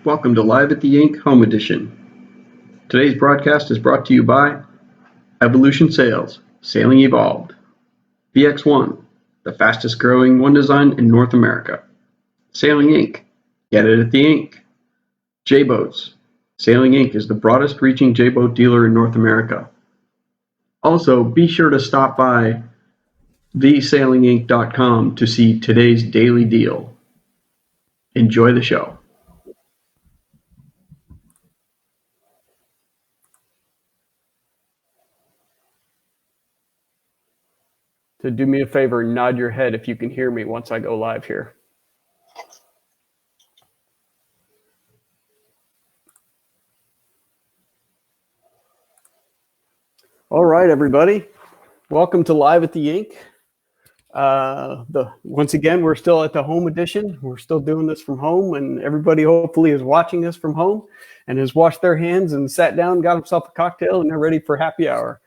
Welcome to Live at the Yank Home Edition. Today's broadcast is brought to you by Evolution Sails, Sailing Evolved, VX1, the fastest growing one design in North America, Sailing Inc., get it at the Ink, J-Boats, Sailing Inc. is the broadest reaching J-Boat dealer in North America. Also, be sure to stop by thesailinginc.com to see today's daily deal. Enjoy the show. So do me a favor and nod your head if you can hear me once I go live here. All right, everybody. Welcome to Live at the Yank. Once again, we're still at the home edition. We're still doing this from home, and everybody hopefully is watching this from home and has washed their hands and sat down, got himself a cocktail, and they're ready for happy hour.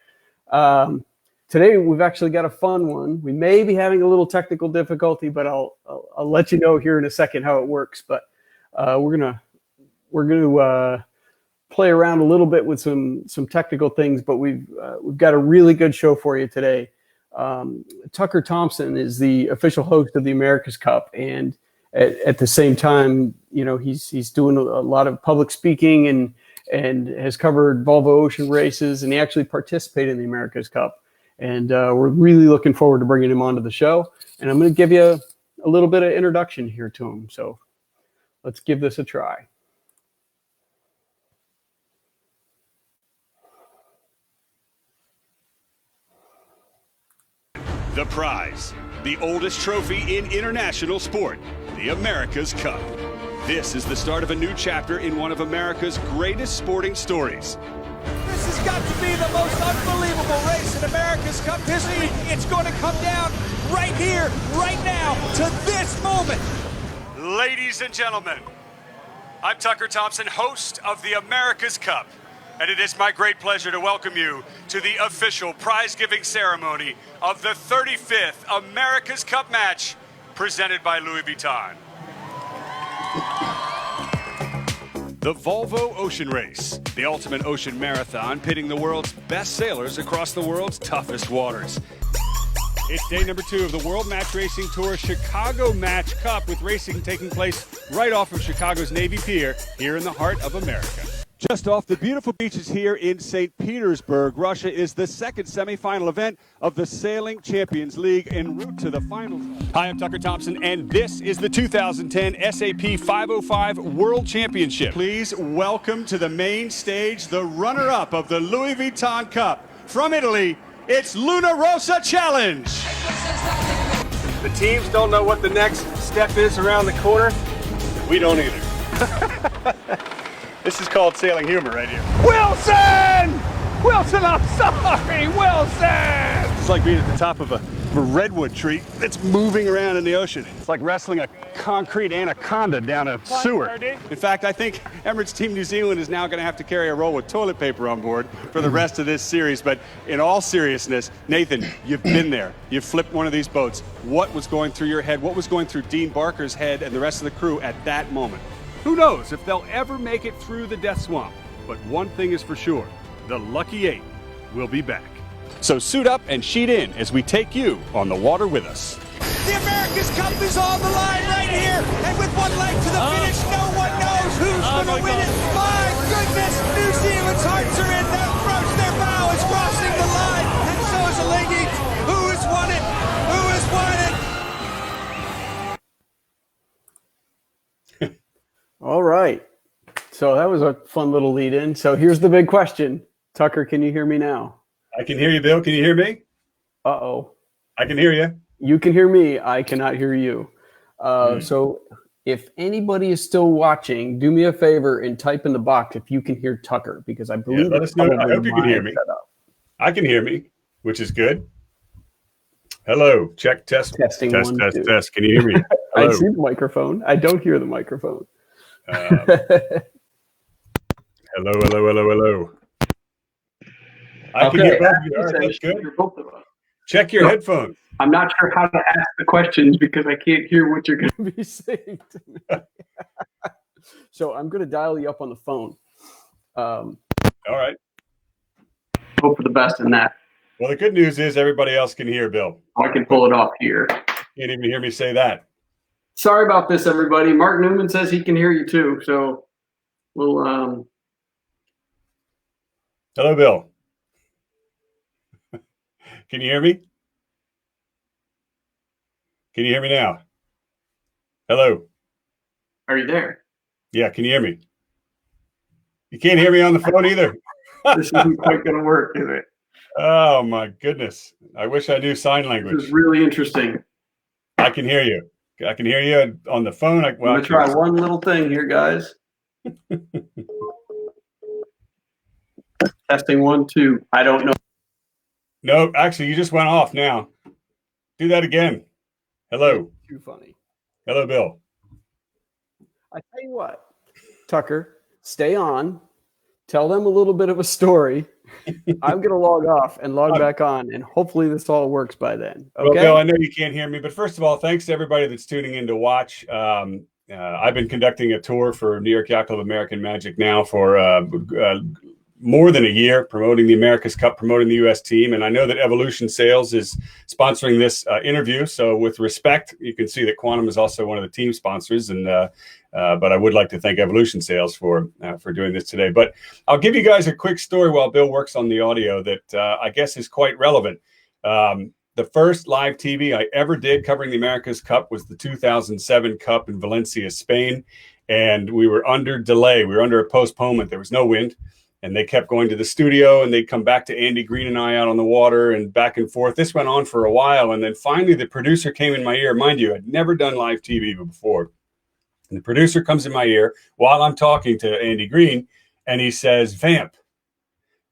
Today, we've actually got a fun one. We may be having a little technical difficulty, but I'll let you know here in a second how it works. But we're gonna play around a little bit with some technical things. But we've got a really good show for you today. Tucker Thompson is the official host of the America's Cup, and at the same time, you know, he's doing a lot of public speaking and has covered Volvo Ocean races, and he actually participated in the America's Cup. And we're really looking forward to bringing him onto the show. And I'm going to give you a little bit of introduction here to him. So let's give this a try. The prize, the oldest trophy in international sport, the America's Cup. This is the start of a new chapter in one of America's greatest sporting stories. This has got to be the most unbelievable race in America's Cup history. It's going to come down right here, right now, to this moment. Ladies and gentlemen, I'm Tucker Thompson, host of the America's Cup, and it is my great pleasure to welcome you to the official prize-giving ceremony of the 35th America's Cup match presented by Louis Vuitton. The Volvo Ocean Race, the ultimate ocean marathon pitting the world's best sailors across the world's toughest waters. It's day number 2 of the World Match Racing Tour Chicago Match Cup, with racing taking place right off of Chicago's Navy Pier here in the heart of America. Just off the beautiful beaches here in St. Petersburg, Russia is the second semifinal event of the Sailing Champions League en route to the finals. Hi, I'm Tucker Thompson, and this is the 2010 SAP 505 World Championship. Please welcome to the main stage the runner-up of the Louis Vuitton Cup. From Italy, it's Luna Rossa Challenge. The teams don't know what the next step is around the corner. We don't either. This is called sailing humor right here. Wilson! Wilson, I'm sorry, Wilson! It's like being at the top of a redwood tree that's moving around in the ocean. It's like wrestling a concrete anaconda down a sewer. In fact, I think Emirates Team New Zealand is now going to have to carry a roll with toilet paper on board for the rest of this series. But in all seriousness, Nathan, you've been there. You've flipped one of these boats. What was going through your head? What was going through Dean Barker's head and the rest of the crew at that moment? Who knows if they'll ever make it through the death swamp? But one thing is for sure, the Lucky 8 will be back. So suit up and sheet in as we take you on the water with us. The America's Cup is on the line right here. And with one leg to the finish, no one knows who's going to win it. My goodness, New Zealand's hearts are in their throats. Their bow is crossing the line. And so is Alleghi. Who has won it? Who has won it? All right. So that was a fun little lead in. So here's the big question. Tucker, can you hear me now? I can hear you, Bill. Can you hear me? Uh-oh. I can hear you. You can hear me. I cannot hear you. So if anybody is still watching, do me a favor and type in the box if you can hear Tucker, because I believe let us know. I hope you can hear me. I can hear me, which is good. Hello. Check, test. Testing test, 1, test, 2. test. Can you hear me? I see the microphone. I don't hear the microphone. Hello. I can hear both of you. All right, that's good. Both of us. Check your headphones. I'm not sure how to ask the questions because I can't hear what you're going to be saying to me. So I'm going to dial you up on the phone. All right. Hope for the best in that. Well, the good news is everybody else can hear Bill. I can pull it off here. Can't even hear me say that. Sorry about this, everybody. Mark Newman says he can hear you too. So we'll Hello, Bill. Can you hear me? Can you hear me now? Hello. Are you there? Yeah, can you hear me? You can't hear me on the phone either. This isn't quite going to work, is it? Oh my goodness. I wish I knew sign language. This is really interesting. I can hear you. I can hear you on the phone. I'm going to try one little thing here, guys. Testing 1, 2. I don't know. No, actually, you just went off now. Do that again. Hello. Too funny. Hello, Bill. I tell you what, Tucker, stay on. Tell them a little bit of a story. I'm going to log off and log back on, and hopefully this all works by then. Okay? Well, Bill, I know you can't hear me, but first of all, thanks to everybody that's tuning in to watch. I've been conducting a tour for New York Yacht Club American Magic now for more than a year, promoting the America's Cup, promoting the U.S. team. And I know that Evolution Sales is sponsoring this interview. So with respect, you can see that Quantum is also one of the team sponsors. And but I would like to thank Evolution Sales for doing this today. But I'll give you guys a quick story while Bill works on the audio that I guess is quite relevant. The first live TV I ever did covering the America's Cup was the 2007 Cup in Valencia, Spain. And we were under delay. We were under a postponement. There was no wind. And they kept going to the studio, and they'd come back to Andy Green and I out on the water and back and forth. This went on for a while. And then finally the producer came in my ear. Mind you, I'd never done live TV before. And the producer comes in my ear while I'm talking to Andy Green, and he says, "Vamp."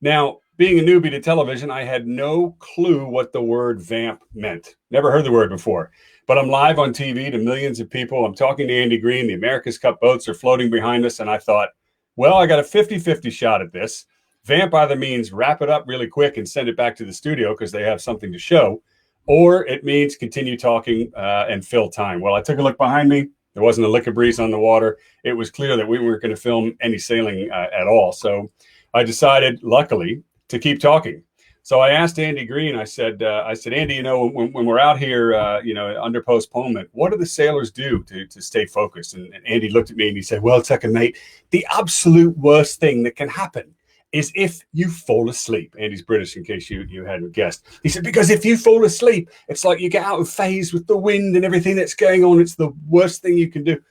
Now, being a newbie to television, I had no clue what the word vamp meant. Never heard the word before. But I'm live on TV to millions of people. I'm talking to Andy Green. The America's Cup boats are floating behind us. And I thought, well, I got a 50-50 shot at this. Vamp either means wrap it up really quick and send it back to the studio because they have something to show, or it means continue talking and fill time. Well, I took a look behind me. There wasn't a lick of breeze on the water. It was clear that we weren't going to film any sailing at all. So I decided, luckily, to keep talking. So I asked Andy Green, I said, Andy, you know, when we're out here, under postponement, what do the sailors do to stay focused? And Andy looked at me and he said, well, Tucker, mate, the absolute worst thing that can happen is if you fall asleep. Andy's British, in case you hadn't guessed. He said, because if you fall asleep, it's like you get out of phase with the wind and everything that's going on. It's the worst thing you can do.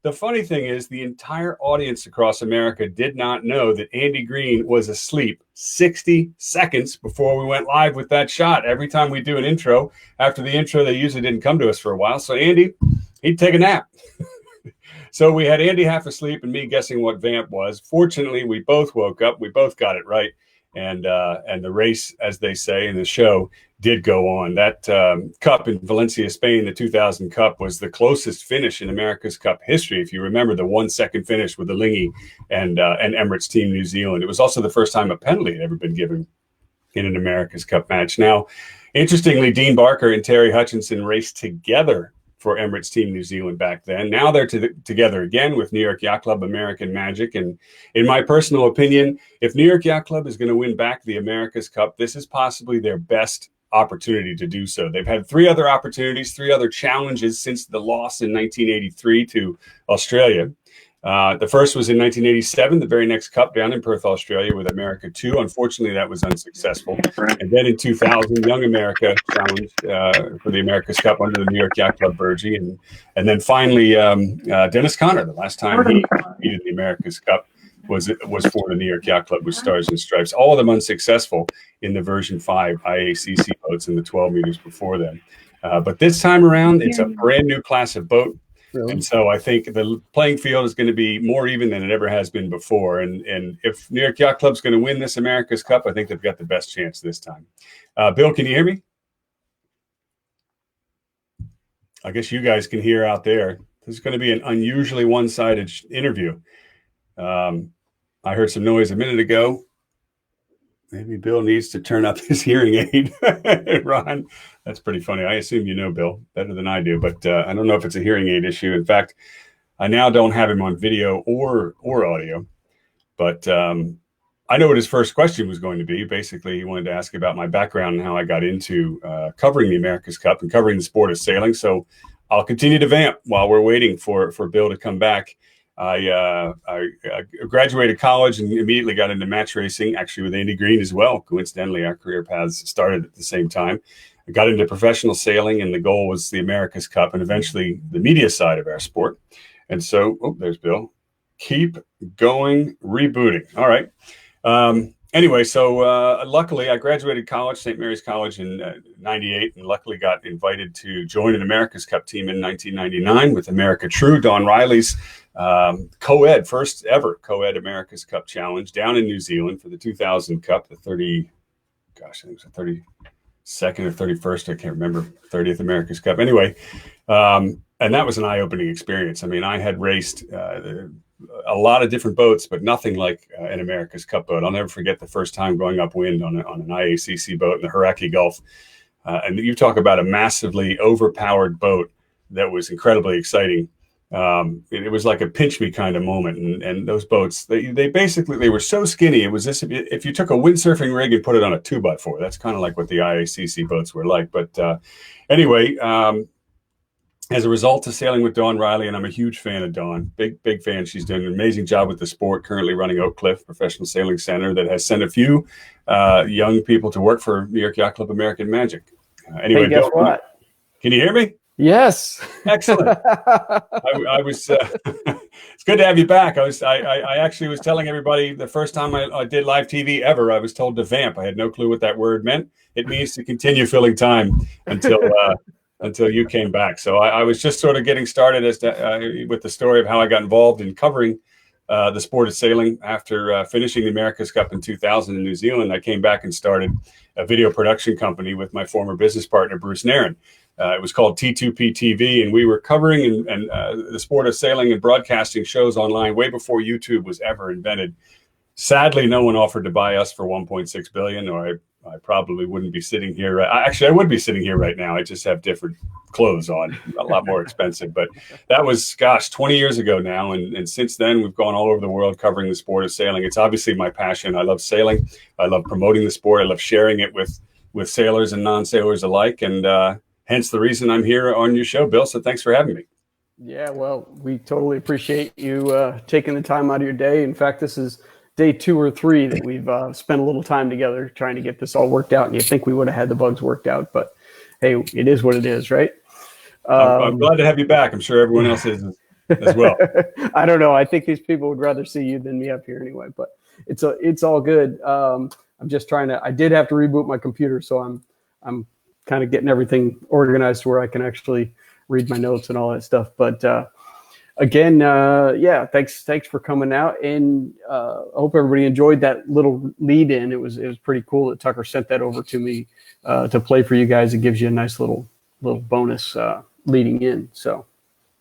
The funny thing is the entire audience across America did not know that Andy Green was asleep 60 seconds before we went live with that shot. Every time we do an intro, after the intro, they usually didn't come to us for a while. So Andy, he'd take a nap. So we had Andy half asleep and me guessing what vamp was. Fortunately, we both woke up. We both got it right. And the race, as they say in the show, did go on. That Cup in Valencia, Spain, the 2000 Cup, was the closest finish in America's Cup history. If you remember the 1 second finish with the Lingy and Emirates Team New Zealand. It was also the first time a penalty had ever been given in an America's Cup match. Now, interestingly, Dean Barker and Terry Hutchinson raced together for Emirates Team New Zealand back then. Now they're together again with New York Yacht Club American Magic. And in my personal opinion, if New York Yacht Club is going to win back the America's Cup, this is possibly their best opportunity to do so. They've had 3 other opportunities, 3 other challenges since the loss in 1983 to Australia. The first was in 1987, the very next Cup down in Perth, Australia with America 2. Unfortunately, that was unsuccessful. And then in 2000, Young America challenged for the America's Cup under the New York Yacht Club Virgie. And then finally, Dennis Conner, the last time he competed in the America's Cup was for the New York Yacht Club with Stars and Stripes. All of them unsuccessful in the version 5 IACC boats in the 12 meters before them. But this time around, it's a brand new class of boat. Really? And so I think the playing field is going to be more even than it ever has been before. And if New York Yacht Club's going to win this America's Cup, I think they've got the best chance this time. Bill, can you hear me? I guess you guys can hear out there. This is going to be an unusually one-sided interview. I heard some noise a minute ago. Maybe Bill needs to turn up his hearing aid. Ron, that's pretty funny. I assume you know Bill better than I do, but I don't know if it's a hearing aid issue. In fact, I now don't have him on video or audio, but I know what his first question was going to be. Basically, he wanted to ask about my background and how I got into covering the America's Cup and covering the sport of sailing. So I'll continue to vamp while we're waiting for Bill to come back. I graduated college and immediately got into match racing, actually with Andy Green as well. Coincidentally, our career paths started at the same time. I got into professional sailing, and the goal was the America's Cup and eventually the media side of our sport. And so, there's Bill. Keep going, rebooting. All right. Anyway, so luckily I graduated college, St. Mary's College in 98, and luckily got invited to join an America's Cup team in 1999 with America True, Don Riley's co-ed, first ever co-ed America's Cup challenge down in New Zealand for the 2000 Cup, the 30, gosh, I think it was the 32nd or 31st, I can't remember, 30th America's Cup. Anyway, and that was an eye-opening experience. I mean, I had raced a lot of different boats, but nothing like an America's Cup boat. I'll never forget the first time going upwind on an IACC boat in the Hauraki Gulf. And you talk about a massively overpowered boat that was incredibly exciting. It was like a pinch me kind of moment. And those boats, they basically, they were so skinny. It was this, if you took a windsurfing rig and put it on a 2x4, that's kind of like what the IACC boats were like. But anyway, as a result of sailing with Dawn Riley, and I'm a huge fan of Dawn, big fan. She's doing an amazing job with the sport, currently running Oak Cliff Professional Sailing Center that has sent a few young people to work for New York Yacht Club American Magic. Anyway, hey, guess Bill, what? Can you hear me? Yes. Excellent. I was, it's good to have you back. I actually was telling everybody the first time I did live TV ever, I was told to vamp. I had no clue what that word meant. It means to continue filling time until you came back. So I was just sort of getting started with the story of how I got involved in covering the sport of sailing. After finishing the America's Cup in 2000 in New Zealand, I came back and started a video production company with my former business partner, Bruce Nairn. It was called T2P TV, and we were covering the sport of sailing and broadcasting shows online way before YouTube was ever invented. Sadly, no one offered to buy us for $1.6 billion, or I probably wouldn't be sitting here. Actually, I would be sitting here right now. I just have different clothes on, a lot more expensive. But that was, 20 years ago now. And since then, we've gone all over the world covering the sport of sailing. It's obviously my passion. I love sailing. I love promoting the sport. I love sharing it with sailors and non-sailors alike. And hence the reason I'm here on your show, Bill. So thanks for having me. Yeah, well, we totally appreciate you taking the time out of your day. In fact, this is day 2 or 3 that we've spent a little time together trying to get this all worked out. And you think we would have had the bugs worked out, but hey, it is what it is, right? I'm glad to have you back. I'm sure everyone else is as well. I don't know. I think these people would rather see you than me up here anyway, but it's all good. I'm just I did have to reboot my computer. So I'm kind of getting everything organized where I can actually read my notes and all that stuff. But again, yeah, thanks for coming out, and I hope everybody enjoyed that little lead in. It was pretty cool that Tucker sent that over to me to play for you guys. It gives you a nice little bonus leading in. So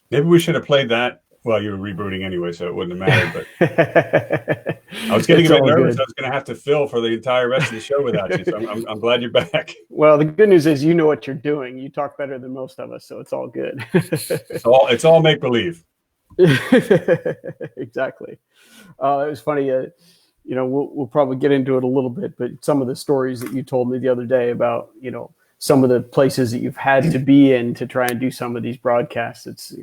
maybe we should have played that while you were rebooting anyway, so it wouldn't have mattered. But I was getting a bit nervous. I was going to have to fill for the entire rest of the show without you. So I'm glad you're back. Well, the good news is you know what you're doing. You talk better than most of us, so it's all good. It's all make believe. Exactly. It was funny. We'll probably get into it a little bit, but some of the stories that you told me the other day about, some of the places that you've had to be in to try and do some of these broadcasts, it's,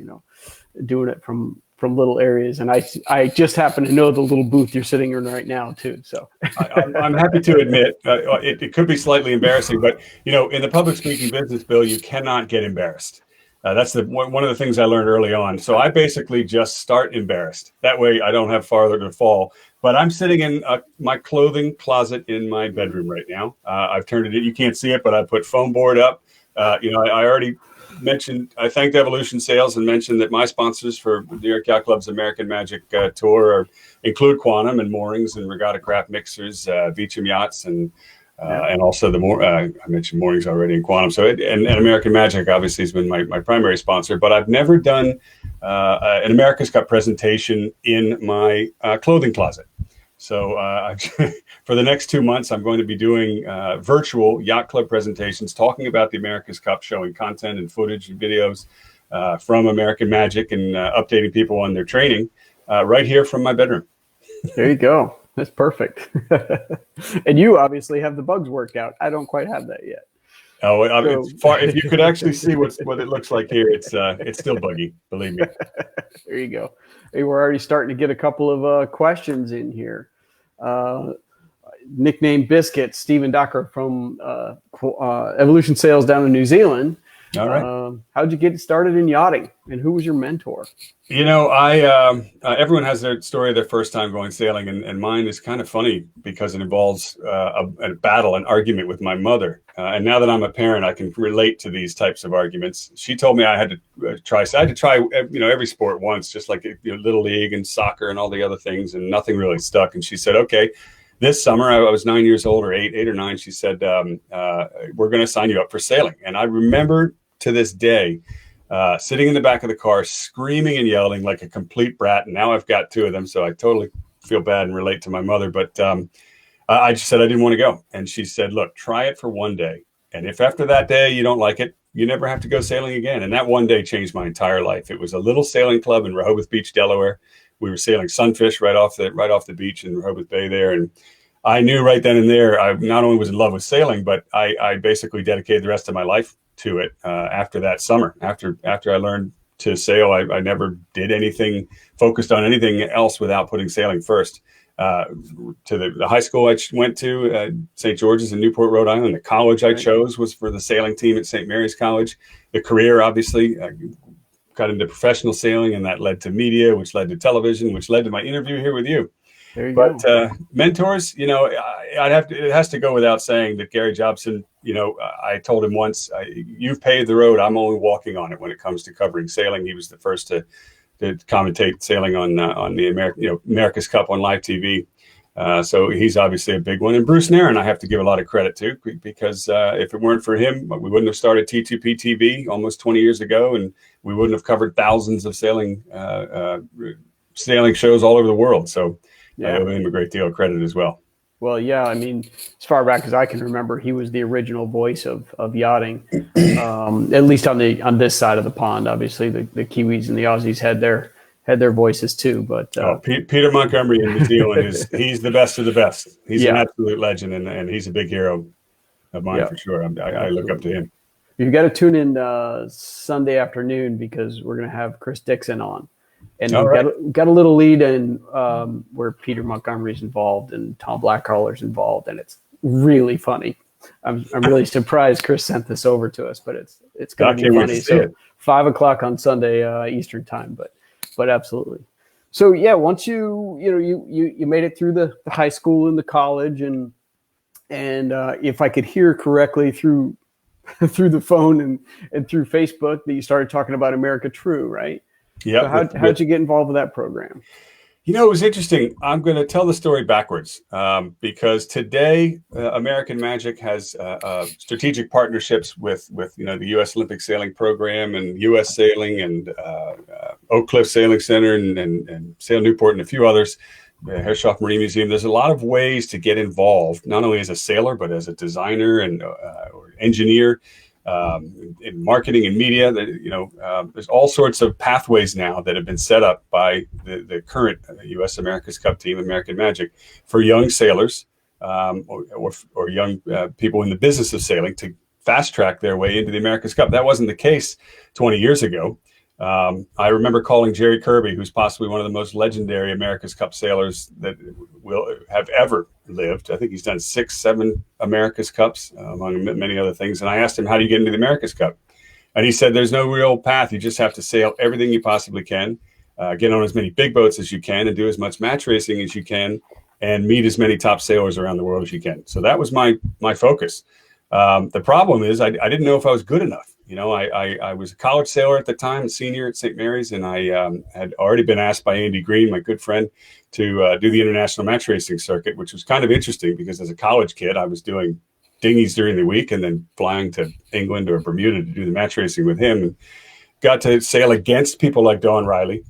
doing it from little areas. And I just happen to know the little booth you're sitting in right now too. So I'm happy to admit it could be slightly embarrassing, but in the public speaking business, Bill, you cannot get embarrassed. That's one of the things I learned early on. So I basically just start embarrassed. That way I don't have farther to fall. But I'm sitting in my clothing closet in my bedroom right now. I've turned it in. You can't see it, but I put foam board up. I already mentioned, I thanked Evolution Sales and mentioned that my sponsors for New York Yacht Club's American Magic Tour include Quantum and Moorings and Regatta Craft Mixers, Beecham Yachts, and also I mentioned Moorings already in Quantum. So and American Magic obviously has been my primary sponsor, but I've never done an America's Cup presentation in my clothing closet. So for the next 2 months, I'm going to be doing virtual yacht club presentations, talking about the America's Cup, showing content and footage and videos from American Magic and updating people on their training right here from my bedroom. There you go. That's perfect. And you obviously have the bugs worked out. I don't quite have that yet. Oh, it's far. If you could actually see what it looks like here, it's still buggy. Believe me. There you go. Hey, we're already starting to get a couple of questions in here. Nickname Biscuit, Stephen Docker from Evolution Sales down in New Zealand. All right. How'd you get started in yachting, and who was your mentor? You know, everyone has their story of their first time going sailing, and mine is kind of funny because it involves a battle, an argument with my mother. And now that I'm a parent, I can relate to these types of arguments. She told me I had to try. So I had to try, every sport once, just like Little League and soccer and all the other things, and nothing really stuck. And she said, "Okay, this summer," I was 9 years old, or eight or nine. She said, "We're going to sign you up for sailing." And I remember to this day, sitting in the back of the car, screaming and yelling like a complete brat. And now I've got two of them, so I totally feel bad and relate to my mother. But I just said I didn't want to go. And she said, "Look, try it for one day. And if after that day you don't like it, you never have to go sailing again." And that one day changed my entire life. It was a little sailing club in Rehoboth Beach, Delaware. We were sailing sunfish right off the beach in Rehoboth Bay there. And I knew right then and there, I not only was in love with sailing, but I basically dedicated the rest of my life to it after that summer. After I learned to sail, I never did anything, focused on anything else without putting sailing first. To the high school I went to, St. George's in Newport, Rhode Island. The college I chose was for the sailing team at St. Mary's College. The career, obviously, got into professional sailing, and that led to media, which led to television, which led to my interview here with you. But mentors, it has to go without saying that Gary Jobson, I told him once, "You've paved the road. I'm only walking on it when it comes to covering sailing." He was the first to commentate sailing on the America's Cup on live TV. So he's obviously a big one. And Bruce Nairn, I have to give a lot of credit to, because if it weren't for him, we wouldn't have started T2P TV almost 20 years ago, and we wouldn't have covered thousands of sailing shows all over the world. So I owe him a great deal of credit as well. Well, yeah, I mean, as far back as I can remember, he was the original voice of yachting, at least on this side of the pond. Obviously, the Kiwis and the Aussies had their voices too. But Peter Montgomery in New Zealand he's the best of the best. He's an absolute legend, and he's a big hero of mine for sure. I look up to him. You've got to tune in Sunday afternoon, because we're going to have Chris Dixon on. And we've got a little lead in where Peter Montgomery's involved and Tom Blackcollar's involved, and it's really funny. I'm really surprised Chris sent this over to us, but it's going to be funny. So 5:00 on Sunday Eastern time, but absolutely. So yeah, once you made it through the high school and the college, and if I could hear correctly through the phone and through Facebook, that you started talking about America True, right? Yeah. So how'd you get involved with that program? It was interesting. I'm going to tell the story backwards because today American Magic has strategic partnerships with the U.S. Olympic Sailing Program and U.S. Sailing and Oak Cliff Sailing Center and Sail Newport and a few others, the Hershoff Marine Museum. There's a lot of ways to get involved, not only as a sailor, but as a designer and or engineer. In marketing and media, there's all sorts of pathways now that have been set up by the current U.S. America's Cup team, American Magic, for young sailors or young people in the business of sailing to fast track their way into the America's Cup. That wasn't the case 20 years ago. I remember calling Jerry Kirby, who's possibly one of the most legendary America's Cup sailors that will have ever lived. I think he's done 6, 7 America's Cups, among many other things. And I asked him, "How do you get into the America's Cup?" And he said, "There's no real path. You just have to sail everything you possibly can, get on as many big boats as you can, and do as much match racing as you can, and meet as many top sailors around the world as you can." So that was my focus. The problem is I didn't know if I was good enough. I was a college sailor at the time, senior at St. Mary's, and I had already been asked by Andy Green, my good friend, to do the international match racing circuit, which was kind of interesting because as a college kid, I was doing dinghies during the week and then flying to England or Bermuda to do the match racing with him, and got to sail against people like Don Riley.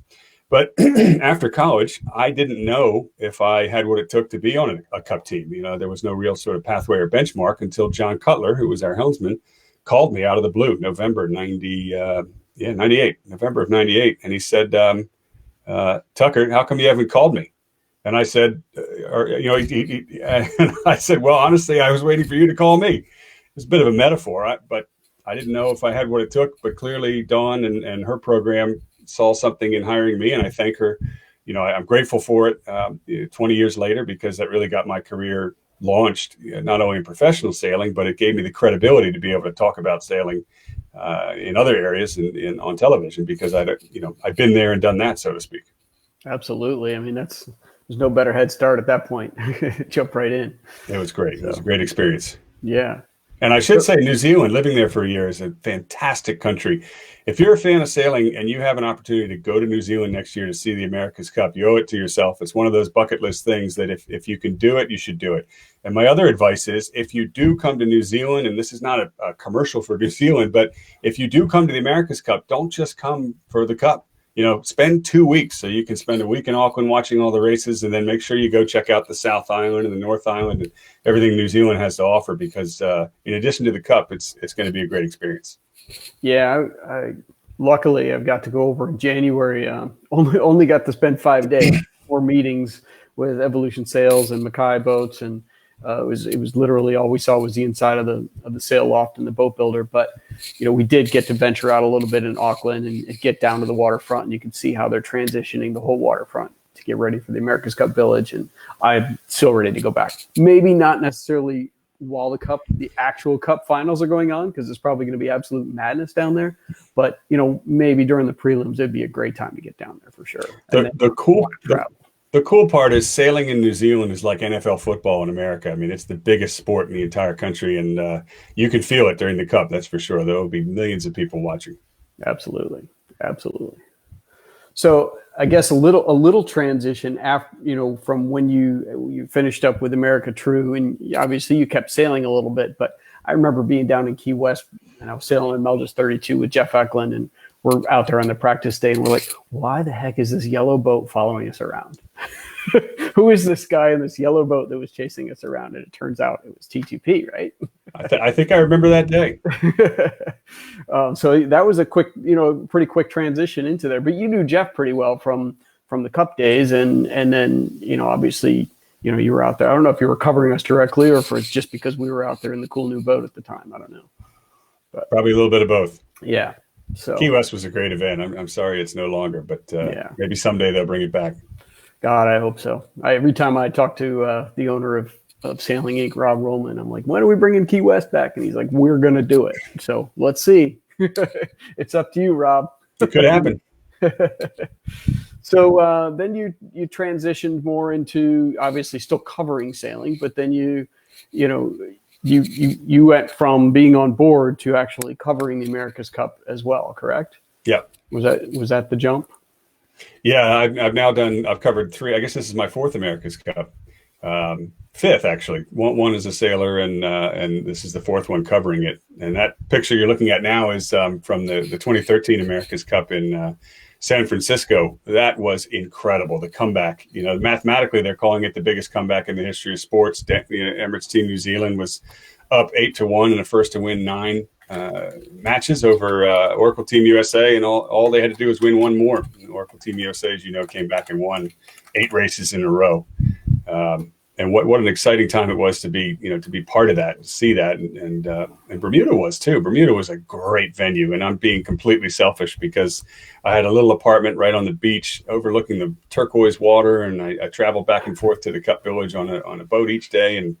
But after college, I didn't know if I had what it took to be on a cup team. There was no real sort of pathway or benchmark until John Cutler, who was our helmsman, called me out of the blue, November 90, 98, November of 98. And he said, Tucker, how come you haven't called me? And I said, and I said, well, honestly, I was waiting for you to call me. It's a bit of a metaphor, but I didn't know if I had what it took. But clearly, Dawn and her program saw something in hiring me, and I thank her. I'm grateful for it 20 years later, because that really got my career launched, not only in professional sailing, but it gave me the credibility to be able to talk about sailing in other areas and on television, because I've been there and done that, so to speak. Absolutely. I mean, there's no better head start at that point. Jump right in. It was great. It was a great experience. Yeah. And I should say, New Zealand, living there for a year, is a fantastic country. If you're a fan of sailing and you have an opportunity to go to New Zealand next year to see the America's Cup, you owe it to yourself. It's one of those bucket list things that if you can do it, you should do it. And my other advice is, if you do come to New Zealand, and this is not a commercial for New Zealand, but if you do come to the America's Cup, don't just come for the Cup. Spend 2 weeks, so you can spend a week in Auckland watching all the races, and then make sure you go check out the South Island and the North Island and everything New Zealand has to offer, because in addition to the Cup, it's going to be a great experience. Yeah, luckily I've got to go over in January. Only got to spend 5 days, 4 meetings with Evolution Sails and Mackay Boats, and it was literally all we saw was the inside of the sail loft and the boat builder. But we did get to venture out a little bit in Auckland and get down to the waterfront, and you can see how they're transitioning the whole waterfront to get ready for the America's Cup Village. And I'm so ready to go back. Maybe not necessarily while the actual Cup finals are going on, because it's probably going to be absolute madness down there. But maybe during the prelims, it'd be a great time to get down there for sure. The cool part is, sailing in New Zealand is like NFL football in America. I mean, it's the biggest sport in the entire country, and you can feel it during the Cup. That's for sure. There will be millions of people watching. Absolutely. So I guess a little transition after, from when you finished up with America True, and obviously you kept sailing a little bit, but I remember being down in Key West, and I was sailing in Melges 32 with Jeff Eklund, and we're out there on the practice day, and we're like, why the heck is this yellow boat following us around? Who is this guy in this yellow boat that was chasing us around? And it turns out it was T2P, right? I think I remember that day. So that was a quick, pretty quick transition into there. But you knew Jeff pretty well from the Cup days, and then obviously you were out there. I don't know if you were covering us directly or if it's just because we were out there in the cool new boat at the time. I don't know. But probably a little bit of both. Yeah. So Key West was a great event. I'm sorry it's no longer, but maybe someday they'll bring it back. God, I hope so. Every time I talk to the owner of Sailing Inc., Rob Rollman, I'm like, when are we bringing Key West back? And he's like, we're going to do it. So let's see. It's up to you, Rob. It could happen. So then you transitioned more into obviously still covering sailing, but then you went from being on board to actually covering the America's Cup as well, correct? Yeah. Was that the jump? Yeah, I've covered 3. I guess this is my 4th America's Cup. 5th, actually. One as a sailor, and this is the 4th one covering it. And that picture you're looking at now is from the 2013 America's Cup in San Francisco. That was incredible. The comeback, mathematically, they're calling it the biggest comeback in the history of sports. Emirates Team New Zealand was up 8-1 and a first to win 9 matches over Oracle Team USA, and all they had to do was win one more. And Oracle Team USA, as you know, came back and won 8 races in a row. And what an exciting time it was to be part of that, and see that, and Bermuda was too. Bermuda was a great venue, and I'm being completely selfish because I had a little apartment right on the beach overlooking the turquoise water, and I traveled back and forth to the Cup Village on a boat each day, and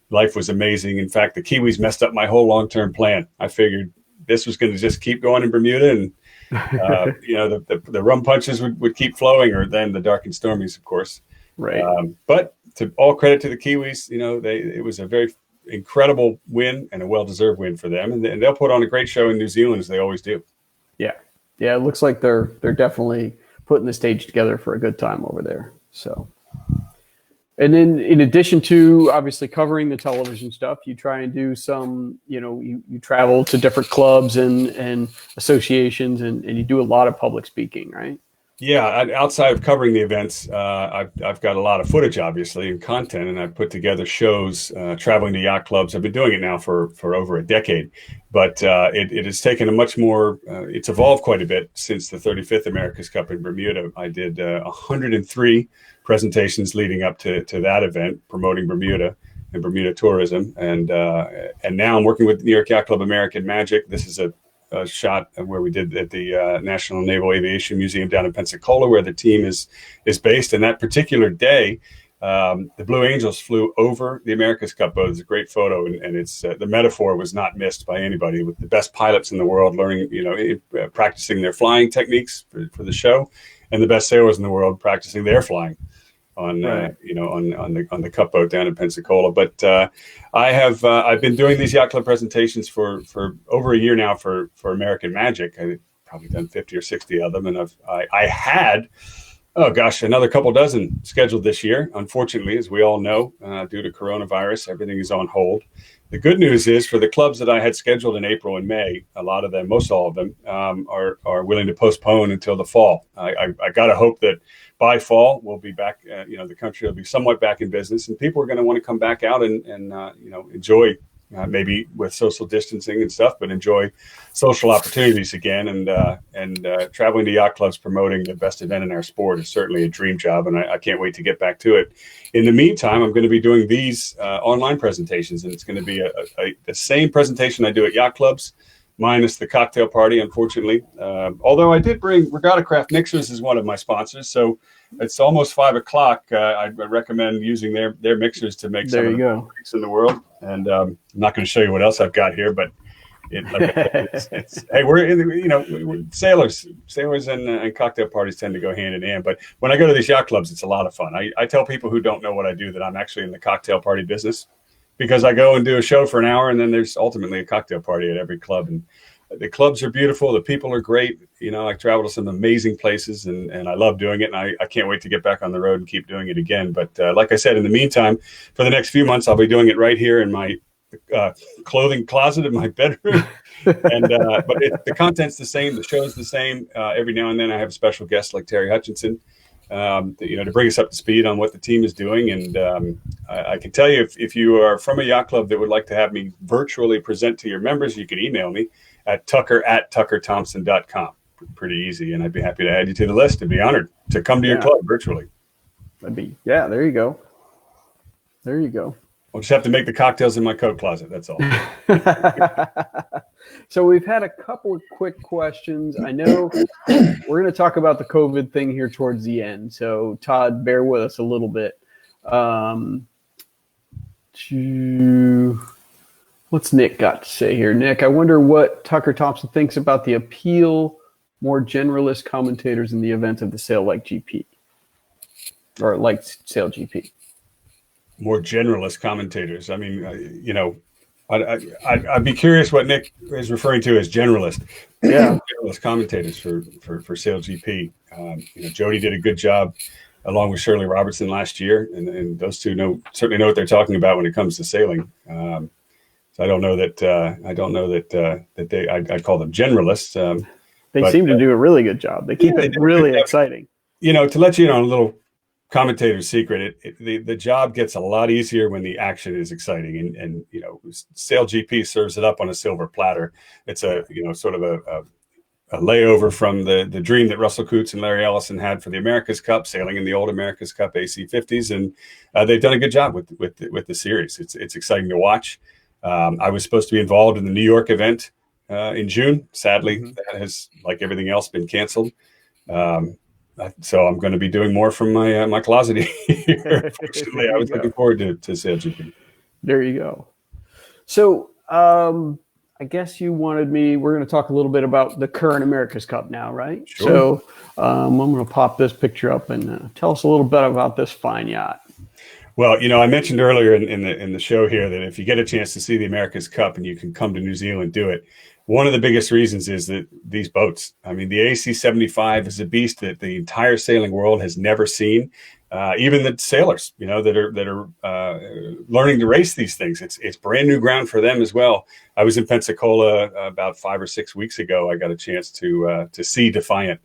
life was amazing. In fact, the Kiwis messed up my whole long-term plan. I figured this was going to just keep going in Bermuda, and the rum punches would keep flowing, or then the dark and stormies, of course. Right. But to all credit to the Kiwis, it was a very incredible win and a well-deserved win for them, and they'll put on a great show in New Zealand, as they always do. Yeah. It looks like they're definitely putting the stage together for a good time over there. So. And then in addition to obviously covering the television stuff, you try and do some, you travel to different clubs and associations, and you do a lot of public speaking, right? Yeah, outside of covering the events, I've got a lot of footage, obviously, and content, and I've put together shows traveling to yacht clubs. I've been doing it now for over a decade, but it has taken a much more. It's evolved quite a bit since the 35th America's Cup in Bermuda. I did 103 presentations leading up to that event, promoting Bermuda and Bermuda tourism, and now I'm working with New York Yacht Club American Magic. This is a shot where we did at the National Naval Aviation Museum down in Pensacola, where the team is based. And that particular day, the Blue Angels flew over the America's Cup boat. It's a great photo, and it's the metaphor was not missed by anybody. With the best pilots in the world learning, practicing their flying techniques for the show, and the best sailors in the world practicing their flying on on the cup boat down in Pensacola. But I've been doing these yacht club presentations for over a year now for American Magic. I've probably done 50 or 60 of them, and I had another couple dozen scheduled this year. Unfortunately, as we all know, due to coronavirus, everything is on hold. The good news is for the clubs that I had scheduled in April and May, a lot of them, most all of them, are willing to postpone until the fall. I got to hope that by fall we'll be back. The country will be somewhat back in business, and people are going to want to come back out and enjoy, maybe with social distancing and stuff, but enjoy social opportunities again. And traveling to yacht clubs promoting the best event in our sport is certainly a dream job, and I can't wait to get back to it. In the meantime, I'm going to be doing these online presentations, and it's going to be the same presentation I do at yacht clubs, minus the cocktail party, unfortunately. Although I did bring Regatta Craft Mixers as one of my sponsors, so it's almost 5 o'clock. I recommend using their mixers to make some of the best drinks in the world. And I'm not going to show you what else I've got here, but hey, we're in sailors and cocktail parties tend to go hand in hand. But when I go to these yacht clubs, it's a lot of fun. I tell people who don't know what I do that I'm actually in the cocktail party business, because I go and do a show for an hour, and then there's ultimately a cocktail party at every club. And the clubs are beautiful. The people are great. I travel to some amazing places, and I love doing it. And I can't wait to get back on the road and keep doing it again. But like I said, in the meantime, for the next few months, I'll be doing it right here in my clothing closet in my bedroom. And but the content's the same. The show's the same. Every now and then I have special guests like Terry Hutchinson, to bring us up to speed on what the team is doing. And I can tell you, if you are from a yacht club that would like to have me virtually present to your members, you can email me at tucker@tuckerthompson.com. Pretty easy, and I'd be happy to add you to the list. I'd be honored to come to your club virtually. There you go. There you go. I'll just have to make the cocktails in my coat closet. That's all. So we've had a couple of quick questions. I know we're going to talk about the COVID thing here towards the end. So Todd, bear with us a little bit. What's Nick got to say here? Nick, I wonder what Tucker Thompson thinks about the appeal more generalist commentators in the event of the Sail Like GP, or like Sail GP. More generalist commentators. I mean, I'd be curious what Nick is referring to as generalist. Yeah, generalist commentators for Sail GP. Jody did a good job along with Shirley Robertson last year, and those two certainly know what they're talking about when it comes to sailing. So I don't know that I'd call them generalists. They seem to do a really good job. They keep it really exciting. To let you know a little commentator's secret, the job gets a lot easier when the action is exciting, and Sail GP serves it up on a silver platter. It's a sort of a layover from the dream that Russell Coots and Larry Ellison had for the America's Cup, sailing in the old America's Cup AC50s, and they've done a good job with the series. It's exciting to watch. I was supposed to be involved in the New York event in June. Sadly, that has, like everything else, been canceled. So I'm going to be doing more from my closet here. Fortunately, I was looking forward to Sail GP. There you go. So I guess you wanted me. We're going to talk a little bit about the current America's Cup now, right? Sure. So I'm going to pop this picture up and tell us a little bit about this fine yacht. Well, I mentioned earlier in the show here that if you get a chance to see the America's Cup and you can come to New Zealand, do it. One of the biggest reasons is that these boats, I mean, the AC-75 is a beast that the entire sailing world has never seen. Even the sailors, that are learning to race these things. It's brand new ground for them as well. I was in Pensacola about 5 or 6 weeks ago. I got a chance to see Defiant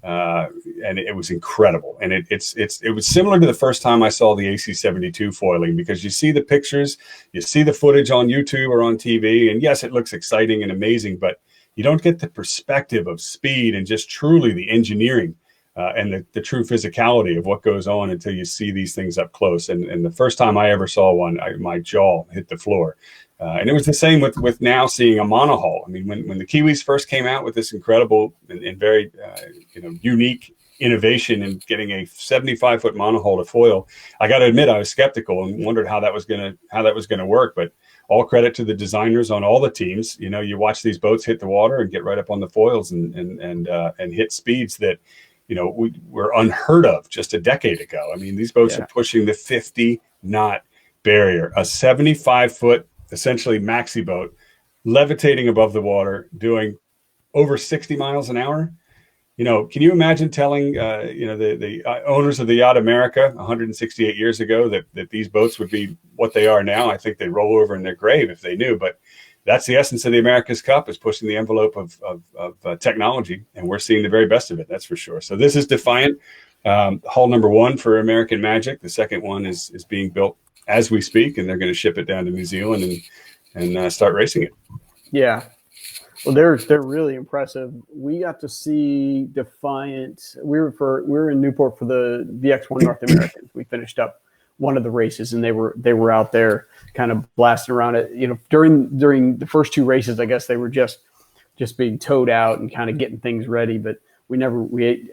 and it was incredible. And it was similar to the first time I saw the AC-72 foiling, because you see the pictures, you see the footage on YouTube or on TV, and yes, it looks exciting and amazing, but you don't get the perspective of speed and just truly the engineering and the true physicality of what goes on until you see these things up close. And the first time I ever saw one, my jaw hit the floor. And it was the same with now seeing a monohull. I mean, when the Kiwis first came out with this incredible and very unique innovation in getting a 75-foot monohull to foil, I got to admit I was skeptical and wondered how that was gonna work. But all credit to the designers on all the teams. You know, you watch these boats hit the water and get right up on the foils and hit speeds that were unheard of just a decade ago. I mean, these boats are pushing the 50-knot barrier, a 75-foot essentially maxi boat levitating above the water, doing over 60 miles an hour. Can you imagine telling the owners of the yacht America 168 years ago that these boats would be what they are now? I think they'd roll over in their grave if they knew. But that's the essence of the America's Cup, is pushing the envelope of technology, and we're seeing the very best of it. That's for sure. So this is Defiant, hull number 1 for American Magic. The second one is being built as we speak, and they're going to ship it down to New Zealand and start racing it. Yeah. Well, they're really impressive. We got to see Defiant. We were in Newport for the VX1 North American. We finished up one of the races, and they were out there kind of blasting around it. During the first 2 races, I guess they were just being towed out and kind of getting things ready, but we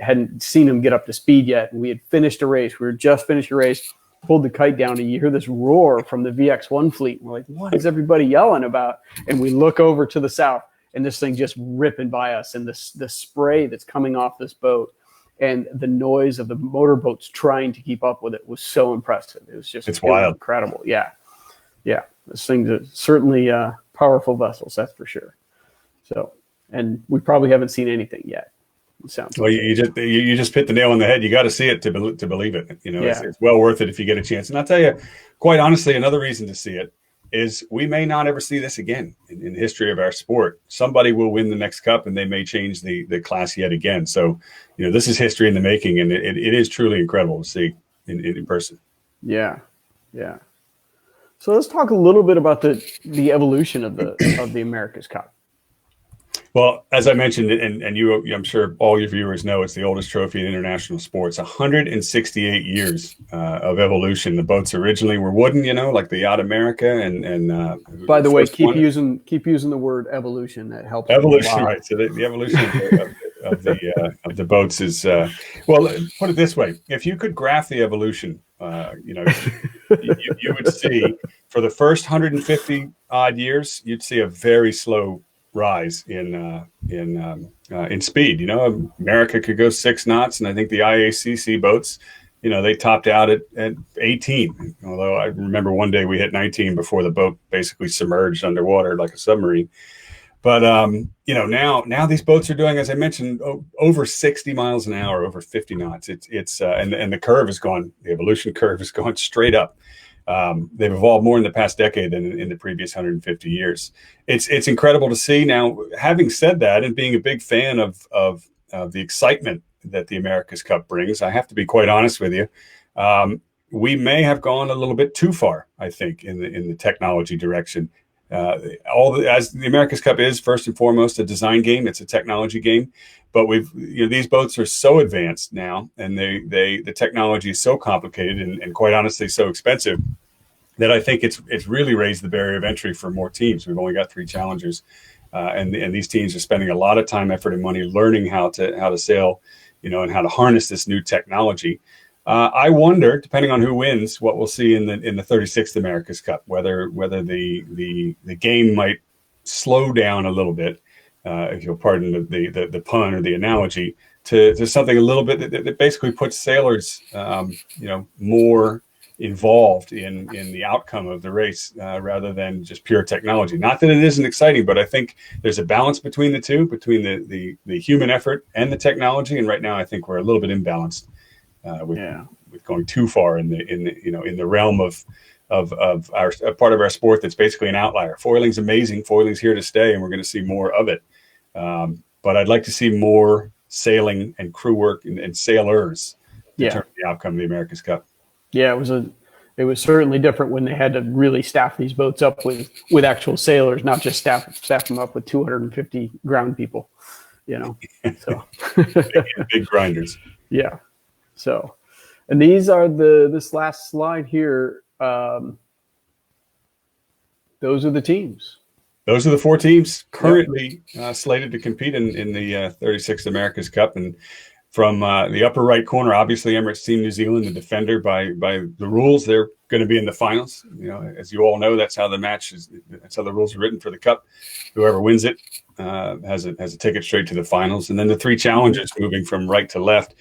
hadn't seen them get up to speed yet. And we had finished a race. We were just finished a race, pulled the kite down, and you hear this roar from the VX1 fleet. And we're like, what is everybody yelling about? And we look over to the south, and this thing just ripping by us, and the spray that's coming off this boat and the noise of the motorboats trying to keep up with it was so impressive. It's wild. Incredible. Yeah. This thing's certainly powerful vessels, that's for sure. So, and we probably haven't seen anything yet. Well, you just hit the nail on the head. You got to see it to believe it. It's well worth it if you get a chance. And I'll tell you, quite honestly, another reason to see it is we may not ever see this again in the history of our sport. Somebody will win the next cup, and they may change the class yet again. So, this is history in the making, and it is truly incredible to see in person. Yeah. So let's talk a little bit about the evolution of the America's Cup. Well, as I mentioned, and I'm sure all your viewers know, it's the oldest trophy in international sports. 168 years of evolution. The boats originally were wooden, like the Yacht America, and by the way, keep using the word evolution. That helps. Evolution, right? So the evolution of the boats is well. Put it this way: if you could graph the evolution, you would see for the first 150 odd years, you'd see a very slow rise in speed. America could go 6 knots, and I think the IACC boats, they topped out at 18. Although I remember one day we hit 19 before the boat basically submerged underwater like a submarine. But now these boats are doing, as I mentioned, over 60 miles an hour, over 50 knots. It's and the curve has gone. The evolution curve has gone straight up. They've evolved more in the past decade than in the previous 150 years. It's incredible to see. Now, having said that, and being a big fan of the excitement that the America's Cup brings, I have to be quite honest with you. We may have gone a little bit too far, I think, in the technology direction. As the America's Cup is first and foremost a design game, it's a technology game. But these boats are so advanced now, and the technology is so complicated and quite honestly so expensive that I think it's really raised the barrier of entry for more teams. We've only got 3 challengers, and these teams are spending a lot of time, effort, and money learning how to sail, and how to harness this new technology. I wonder, depending on who wins, what we'll see in the 36th America's Cup, whether the game might slow down a little bit. If you'll pardon the pun or the analogy, to something a little bit that basically puts sailors, more involved in the outcome of the race rather than just pure technology. Not that it isn't exciting, but I think there's a balance between the two, between the human effort and the technology. And right now, I think we're a little bit imbalanced with going too far in the realm of our part of our sport that's basically an outlier. Foiling's amazing. Foiling's here to stay, and we're going to see more of it. But I'd like to see more sailing and crew work and sailors Yeah. determine the outcome of the America's Cup. Yeah, it was certainly different when they had to really staff these boats up with actual sailors, not just staff them up with 250 ground people, So big grinders. Yeah. So, and these are this last slide here. Those are the teams. Those are the 4 teams currently slated to compete in the 36th America's Cup. And from the upper right corner, obviously Emirates Team New Zealand, the defender by the rules, they're going to be in the finals. As you all know, that's how the match is. That's how the rules are written for the Cup. Whoever wins it has a ticket straight to the finals. And then the 3 challengers moving from right to left.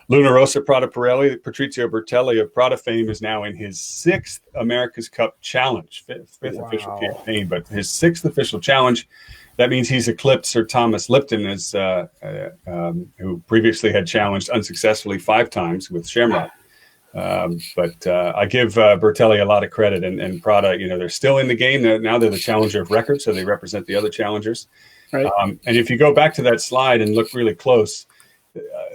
Luna Rossa Prada Pirelli, Patrizio Bertelli of Prada fame is now in his 6th America's Cup challenge, fifth official campaign, but his 6th official challenge. That means he's eclipsed Sir Thomas Lipton, who previously had challenged unsuccessfully 5 times with Shamrock. But I give Bertelli a lot of credit, and Prada, they're still in the game. Now they're the challenger of record, so they represent the other challengers. Right. And if you go back to that slide and look really close,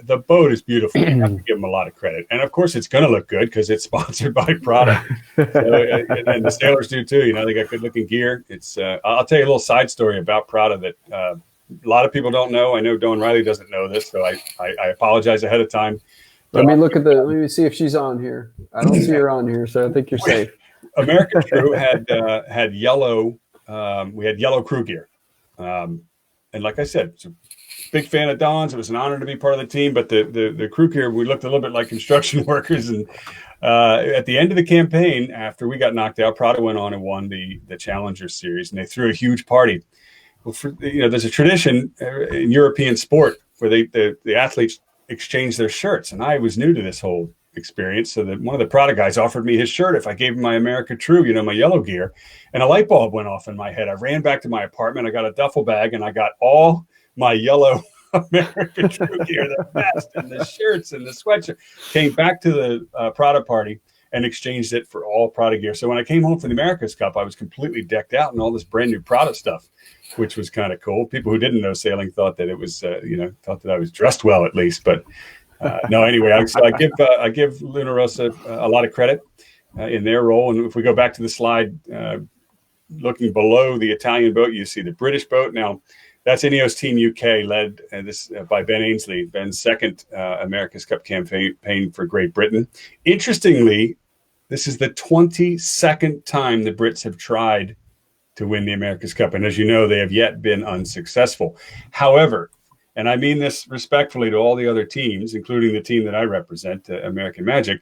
the boat is beautiful. You have to give them a lot of credit. And, of course, it's going to look good because it's sponsored by Prada. And the sailors do, too. They got good-looking gear. I'll tell you a little side story about Prada that a lot of people don't know. I know Dawn Riley doesn't know this, so I apologize ahead of time. Let me see if she's on here. I don't see her on here, so I think you're safe. American crew had yellow. We had yellow crew gear. And like I said, it's a big fan of Dawn's. It was an honor to be part of the team, but the crew gear, we looked a little bit like construction workers. And at the end of the campaign, after we got knocked out, Prada went on and won the Challenger Series, and they threw a huge party. Well, there's a tradition in European sport where the athletes exchange their shirts, and I was new to this whole experience. So that one of the Prada guys offered me his shirt if I gave him my America True, my yellow gear, and a light bulb went off in my head. I ran back to my apartment. I got a duffel bag, and I got all my yellow America True gear, the vest and the shirts and the sweatshirt. Came back to the Prada party and exchanged it for all Prada gear. So when I came home from the America's Cup, I was completely decked out in all this brand new Prada stuff, which was kind of cool. People who didn't know sailing thought that it was, thought that I was dressed well at least. But no, anyway, I give Luna Rossa a lot of credit in their role. And if we go back to the slide, looking below the Italian boat, you see the British boat. Now, that's Ineos Team UK, led by Ben Ainsley, Ben's 2nd America's Cup campaign for Great Britain. Interestingly, this is the 22nd time the Brits have tried to win the America's Cup. And as you know, they have yet been unsuccessful. However, and I mean this respectfully to all the other teams, including the team that I represent, American Magic,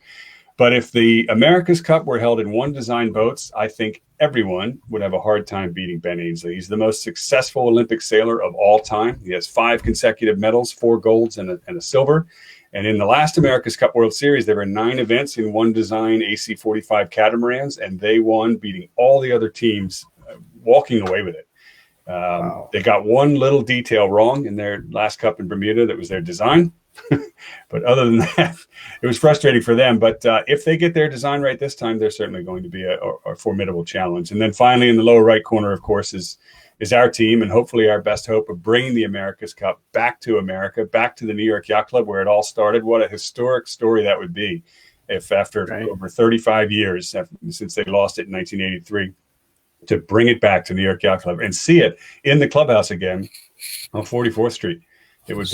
but if the America's Cup were held in one design boats, I think everyone would have a hard time beating Ben Ainsley. He's the most successful Olympic sailor of all time. He has 5 consecutive medals, 4 golds and a silver. And in the last America's Cup World Series, there were 9 events in one design AC-45 catamarans, and they won, beating all the other teams, walking away with it. Wow. They got one little detail wrong in their last Cup in Bermuda. That was their design. But other than that, it was frustrating for them. But if they get their design right this time, they're certainly going to be a formidable challenge. And then finally, in the lower right corner, of course, is our team, and hopefully our best hope of bringing the America's Cup back to America, back to the New York Yacht Club where it all started. What a historic story that would be if after over 35 years since they lost it in 1983, to bring it back to New York Yacht Club and see it in the clubhouse again on 44th Street. It would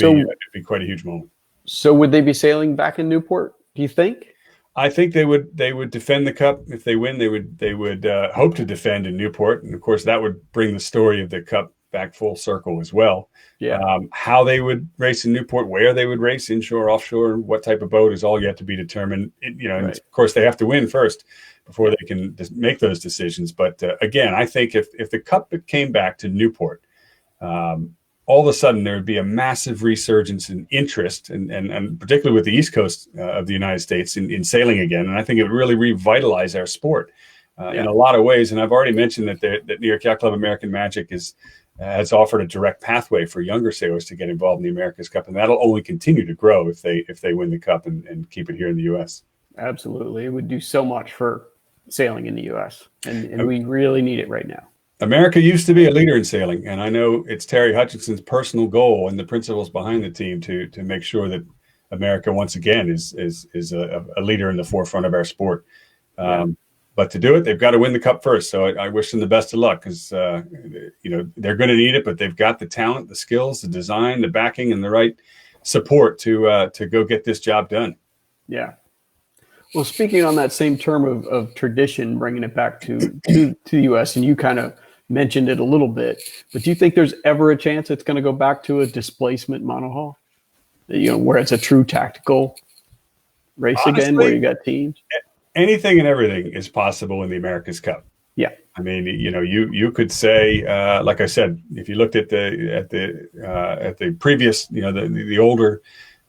be quite a huge moment. So would they be sailing back in Newport, do you think? I think they would defend the Cup. If they win, they would hope to defend in Newport. And of course that would bring the story of the Cup back full circle as well. Yeah. How they would race in Newport, where they would race, inshore, offshore, what type of boat is all yet to be determined. And of course they have to win first before they can make those decisions. But again, I think if the Cup came back to Newport, all of a sudden there would be a massive resurgence in interest, and particularly with the East Coast of the United States in sailing again. And I think it would really revitalize our sport in a lot of ways. And I've already mentioned that New York Yacht Club American Magic has offered a direct pathway for younger sailors to get involved in the America's Cup, and that'll only continue to grow if they win the Cup and keep it here in the U.S. Absolutely. It would do so much for sailing in the U.S. and we really need it right now. America used to be a leader in sailing, and I know it's Terry Hutchinson's personal goal and the principles behind the team to make sure that America once again is a leader in the forefront of our sport. But to do it, they've got to win the cup first. So I wish them the best of luck, because they're going to need it, but they've got the talent, the skills, the design, the backing, and the right support to go get this job done. Yeah. Well, speaking on that same term of tradition, bringing it back to the U.S., and you kind of mentioned it a little bit, but do you think there's ever a chance it's going to go back to a displacement monohull, where it's a true tactical race? Honestly, again, where you got teams? Anything and everything is possible in the America's Cup. Yeah. I mean, you could say, like I said, if you looked at the previous, the older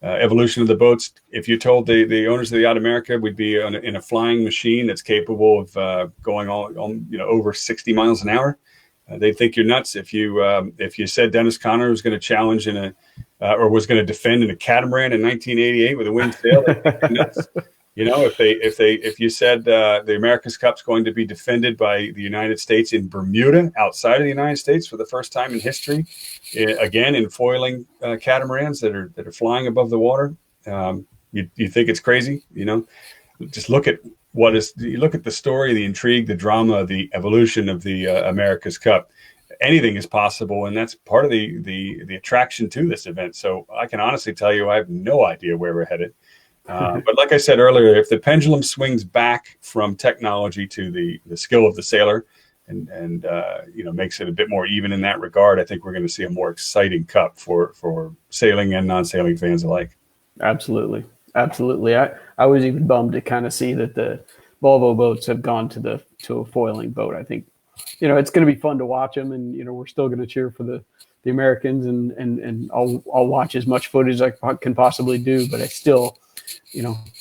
evolution of the boats, if you told the owners of the Yacht America we'd be in a flying machine that's capable of going over 60 miles an hour, they'd think you're nuts. If you said Dennis Conner was going to challenge or was going to defend in a catamaran in 1988 with a wind sail, they'd think you're nuts. If you said the America's Cup's going to be defended by the United States in Bermuda, outside of the United States for the first time in history, again in foiling catamarans that are flying above the water, you think it's crazy? Just look at the story, the intrigue, the drama, the evolution of the America's Cup. Anything is possible, and that's part of the attraction to this event. So I can honestly tell you, I have no idea where we're headed. But like I said earlier, if the pendulum swings back from technology to the skill of the sailor and makes it a bit more even in that regard, I think we're going to see a more exciting cup for sailing and non-sailing fans alike. Absolutely. I was even bummed to kind of see that the Volvo boats have gone to a foiling boat. I think, it's going to be fun to watch them, and, we're still going to cheer for the Americans, and I'll watch as much footage as I can possibly do, but I still,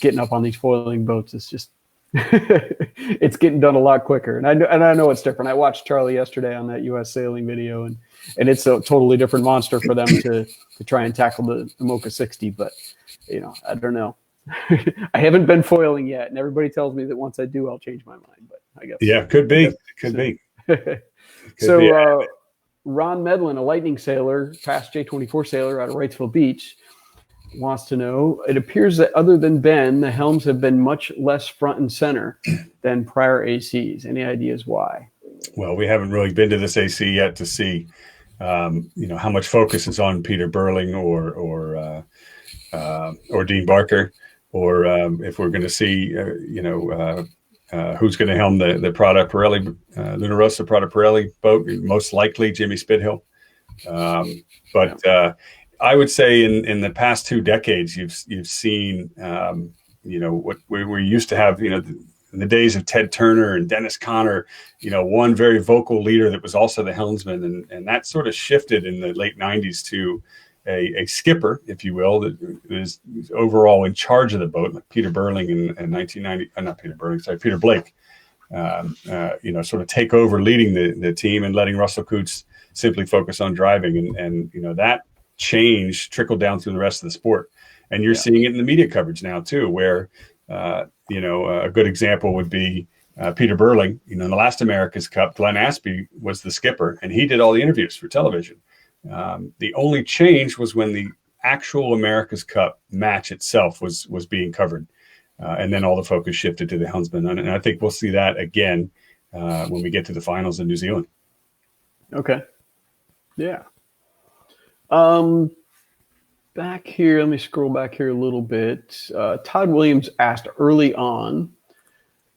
getting up on these foiling boats is just, it's getting done a lot quicker. And I know it's different. I watched Charlie yesterday on that U.S. sailing video, and it's a totally different monster for them to try and tackle the Mocha 60. But, I don't know. I haven't been foiling yet, and everybody tells me that once I do, I'll change my mind. But I guess. Yeah, could be. Could be. Ron Medlin, a Lightning sailor, past J24 sailor out of Wrightsville Beach, wants to know, it appears that other than Ben, the helms have been much less front and center than prior ACs. Any ideas why? Well, we haven't really been to this AC yet to see, how much focus is on Peter Burling or Dean Barker, or if we're going to see, who's going to helm the Prada Pirelli, Luna Rossa Prada Pirelli boat. Most likely Jimmy Spidhill. I would say in the past 2 decades, you've seen, what we used to have, in the days of Ted Turner and Dennis Conner, one very vocal leader that was also the helmsman. And that sort of shifted in the late 90s to a skipper, if you will, that is overall in charge of the boat, like Peter Burling in 1990, not Peter Burling, sorry, Peter Blake, sort of take over leading the team and letting Russell Coutts simply focus on driving. And that change trickled down through the rest of the sport. And you're seeing it in the media coverage now too, where, a good example would be Peter Burling. In the last America's Cup, Glenn Aspey was the skipper, and he did all the interviews for television. The only change was when the actual America's Cup match itself was being covered. And then all the focus shifted to the helmsman. And I think we'll see that again when we get to the finals in New Zealand. Okay. Yeah. Back here, let me scroll back here a little bit. Todd Williams asked early on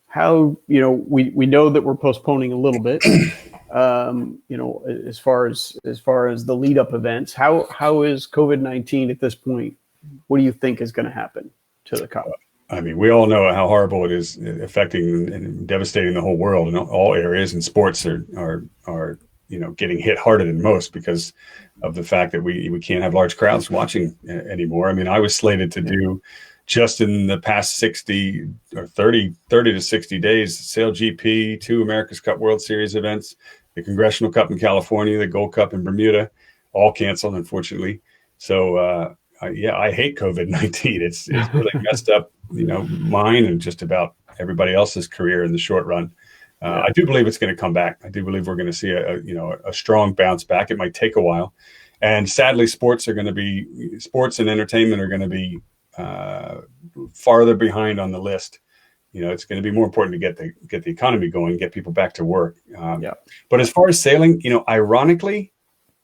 how, we know that we're postponing a little bit, as far as the lead up events, how is COVID-19 at this point? What do you think is going to happen to the Cup? I mean, we all know how horrible it is, affecting and devastating the whole world, and all areas, and sports are getting hit harder than most because of the fact that we can't have large crowds watching anymore. I mean, I was slated to do just in the past 60 or 30 to 60 days, Sail GP, 2 America's Cup World Series events, the Congressional Cup in California, the Gold Cup in Bermuda, all canceled, unfortunately. So, I hate COVID-19. It's really messed up, mine and just about everybody else's career in the short run. I do believe it's going to come back. I do believe we're going to see a strong bounce back. It might take a while, and sadly, sports and entertainment are going to be farther behind on the list. It's going to be more important to get the economy going, get people back to work. But as far as sailing, ironically,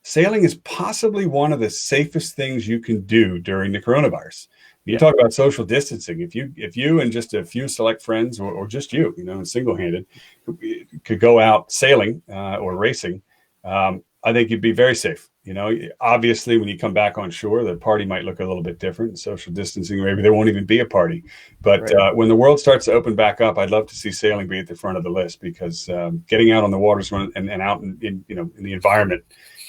sailing is possibly one of the safest things you can do during the coronavirus. You talk about social distancing. If you and just a few select friends, or just you, single-handed, could go out sailing or racing, I think you'd be very safe. Obviously, when you come back on shore, the party might look a little bit different. Social distancing, maybe there won't even be a party. But when the world starts to open back up, I'd love to see sailing be at the front of the list, because getting out on the waters and out in the environment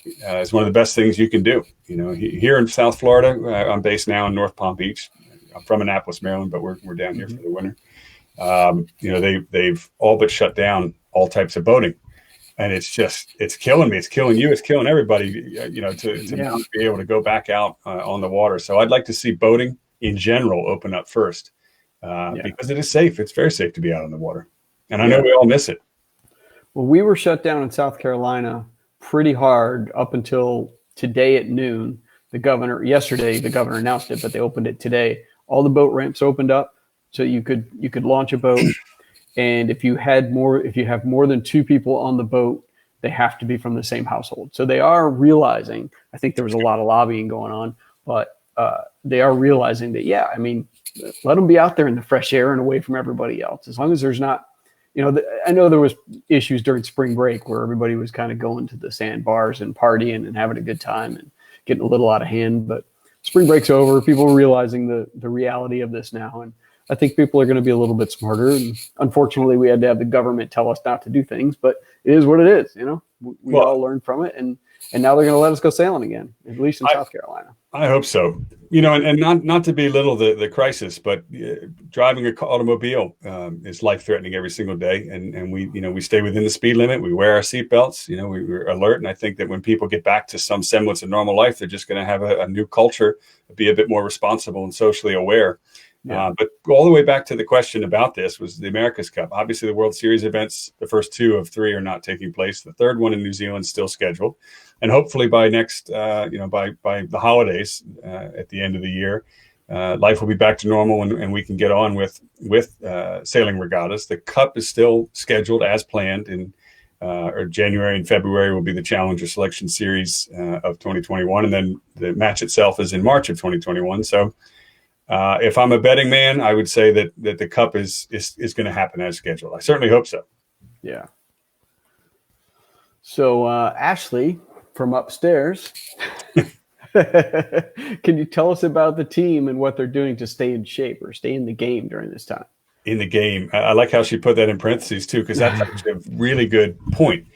is one of the best things you can do. Here in South Florida, I'm based now in North Palm Beach. I'm from Annapolis, Maryland, but we're down here for the winter. They've all but shut down all types of boating, and it's killing me. It's killing you. It's killing everybody. To not be able to go back out on the water. So I'd like to see boating in general open up first, because it is safe. It's very safe to be out on the water, and I know we all miss it. Well, we were shut down in South Carolina pretty hard up until today at noon. Yesterday the governor announced it, but they opened it today. All the boat ramps opened up, so you could launch a boat. And if you have more than 2 people on the boat, they have to be from the same household. So they are realizing, I think there was a lot of lobbying going on, but they are realizing that, let them be out there in the fresh air and away from everybody else. As long as there's not, I know there was issues during spring break where everybody was kind of going to the sandbars and partying and having a good time and getting a little out of hand. But spring break's over. People are realizing the reality of this now. And I think people are going to be a little bit smarter. And unfortunately, we had to have the government tell us not to do things, but it is what it is. We all learned from it. And now they're going to let us go sailing again, at least in South Carolina. I hope so. And not to belittle the crisis, but driving an automobile is life-threatening every single day. And we stay within the speed limit. We wear our seatbelts. We're alert. And I think that when people get back to some semblance of normal life, they're just going to have a new culture, be a bit more responsible and socially aware. But all the way back to the question about this was the America's Cup. Obviously, the World Series events, the first 2 of 3 are not taking place. The third one in New Zealand is still scheduled. And hopefully by next, by the holidays at the end of the year, life will be back to normal and we can get on with sailing regattas. The Cup is still scheduled as planned or January and February will be the Challenger Selection Series of 2021. And then the match itself is in March of 2021. So if I'm a betting man, I would say that the Cup is going to happen as scheduled. I certainly hope so. Yeah. So Ashley from upstairs, can you tell us about the team and what they're doing to stay in shape or stay in the game during this time? In the game. I like how she put that in parentheses too, because that's actually a really good point.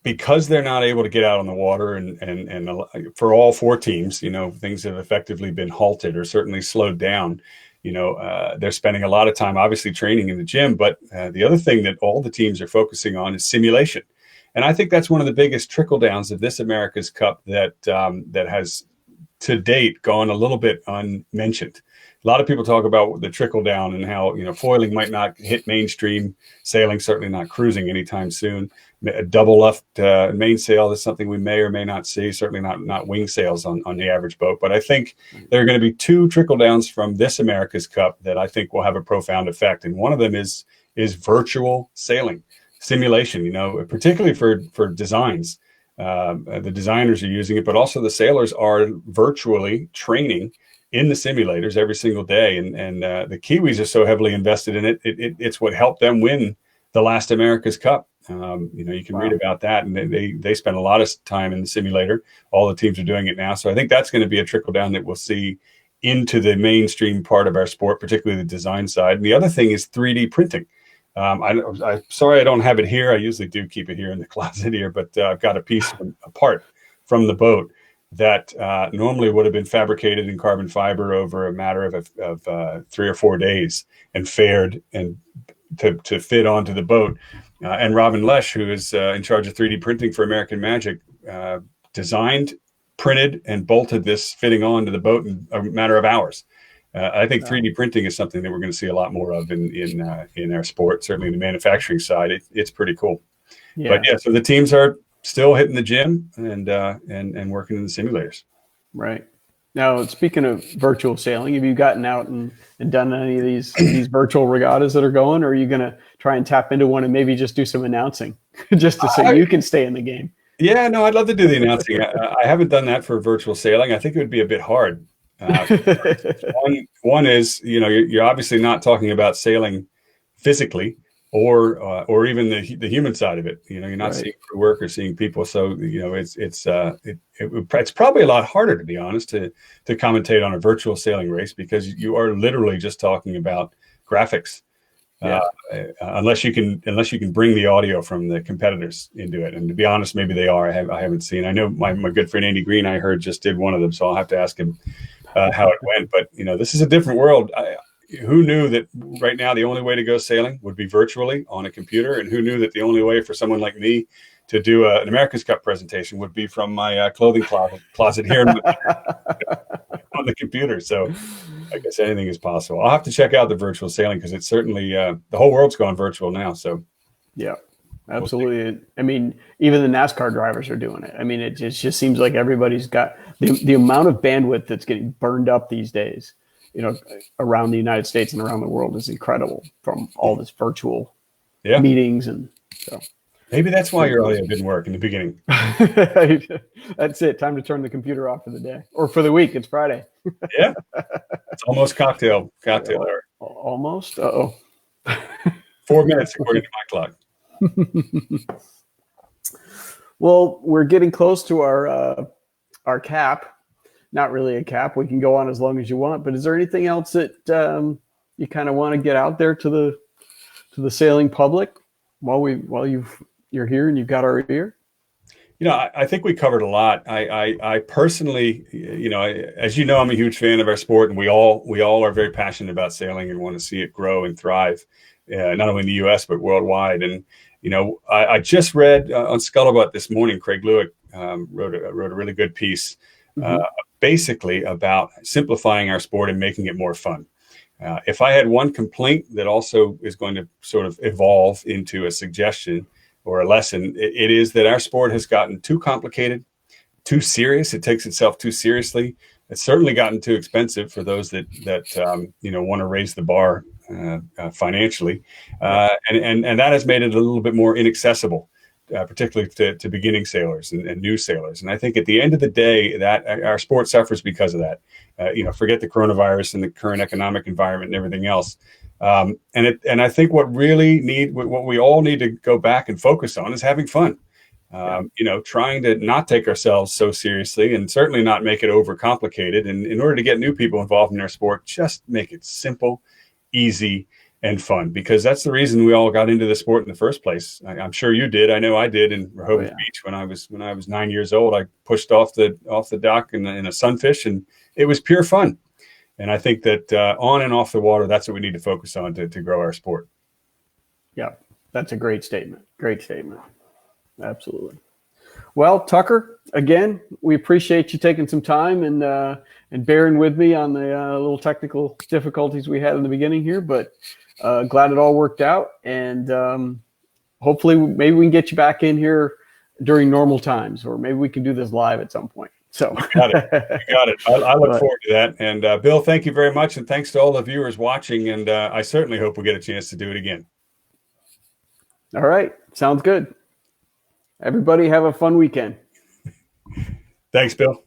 Because they're not able to get out on the water and for all 4 teams, things have effectively been halted or certainly slowed down. They're spending a lot of time obviously training in the gym, but the other thing that all the teams are focusing on is simulation. And I think that's one of the biggest trickle downs of this America's Cup that has to date gone a little bit unmentioned. A lot of people talk about the trickle down and how, foiling might not hit mainstream sailing, certainly not cruising anytime soon. A double luffed mainsail is something we may or may not see, certainly not wing sails on the average boat. But I think there are going to be 2 trickle downs from this America's Cup that I think will have a profound effect. And one of them is virtual sailing, simulation, particularly for designs. The designers are using it, but also the sailors are virtually training in the simulators every single day. And the Kiwis are so heavily invested in it. It's what helped them win the last America's Cup. You can read about that, and they spend a lot of time in the simulator. All the teams are doing it now. So I think that's going to be a trickle down that we'll see into the mainstream part of our sport, particularly the design side. And the other thing is 3D printing. I'm sorry I don't have it here. I usually do keep it here in the closet here, but I've got a piece apart from the boat that normally would have been fabricated in carbon fiber over a matter of 3 or 4 days and fared and to fit onto the boat. And Robin Lesh, who is in charge of 3D printing for American Magic, designed, printed, and bolted this fitting onto the boat in a matter of hours. I think 3D printing is something that we're going to see a lot more of in our sport. Certainly, in the manufacturing side, it's pretty cool. Yeah. But yeah, so the teams are still hitting the gym and working in the simulators. Right. Now, speaking of virtual sailing, have you gotten out and done any of these virtual regattas that are going, or are you going to try and tap into one and maybe just do some announcing just so you can stay in the game? Yeah, no, I'd love to do the announcing. I haven't done that for virtual sailing. I think it would be a bit hard. One is, you're obviously not talking about sailing physically or even the human side of it. You're not seeing crew work or seeing people. So, it's probably a lot harder, to be honest, to commentate on a virtual sailing race, because you are literally just talking about graphics. Unless you can bring the audio from the competitors into it, and to be honest, maybe they are. I haven't seen. I know my good friend Andy Green, I heard, just did one of them, so I'll have to ask him how it went. But this is a different world. Who knew that right now the only way to go sailing would be virtually on a computer, and who knew that the only way for someone like me to do an America's Cup presentation would be from my clothing closet here on the computer. So I guess anything is possible. I'll have to check out the virtual sailing, because it's certainly the whole world's gone virtual now. So yeah, absolutely. I mean, even the NASCAR drivers are doing it. I mean, it just seems like everybody's got the amount of bandwidth that's getting burned up these days, around the United States and around the world is incredible from all this virtual meetings. And so maybe that's why your audio didn't work in the beginning. That's it. Time to turn the computer off for the day or for the week. It's Friday. Yeah. It's almost cocktail hour. Almost. Uh-oh. 4 minutes according to my clock. Well, we're getting close to our cap. Not really a cap. We can go on as long as you want. But is there anything else that you kind of want to get out there to the sailing public while you're here and you've got our ear? I think we covered a lot. I personally, as you know, I'm a huge fan of our sport, and we all are very passionate about sailing and want to see it grow and thrive, not only in the U.S. but worldwide. And I just read on Scuttlebutt this morning, Craig Lewick wrote a really good piece, basically about simplifying our sport and making it more fun. If I had one complaint that also is going to sort of evolve into a suggestion or a lesson, it is that our sport has gotten too complicated, too serious. It takes itself too seriously. It's certainly gotten too expensive for those that want to raise the bar financially, and that has made it a little bit more inaccessible, particularly to beginning sailors and new sailors. And I think at the end of the day, that our sport suffers because of that. Forget the coronavirus and the current economic environment and everything else. And I think what we all need to go back and focus on is having fun. Trying to not take ourselves so seriously, and certainly not make it overcomplicated. And in order to get new people involved in our sport, just make it simple, easy, and fun, because that's the reason we all got into the sport in the first place. I'm sure you did. I know I did in Rehoboth Beach when I was 9 years old. I pushed off the dock in a sunfish, and it was pure fun. And I think that on and off the water, that's what we need to focus on to grow our sport. Yeah, that's a great statement. Great statement. Absolutely. Well, Tucker, again, we appreciate you taking some time and bearing with me on the little technical difficulties we had in the beginning here, but glad it all worked out. And hopefully maybe we can get you back in here during normal times, or maybe we can do this live at some point. So you got it. I look forward to that. And Bill, thank you very much. And thanks to all the viewers watching. And I certainly hope we get a chance to do it again. All right. Sounds good. Everybody have a fun weekend. Thanks, Bill.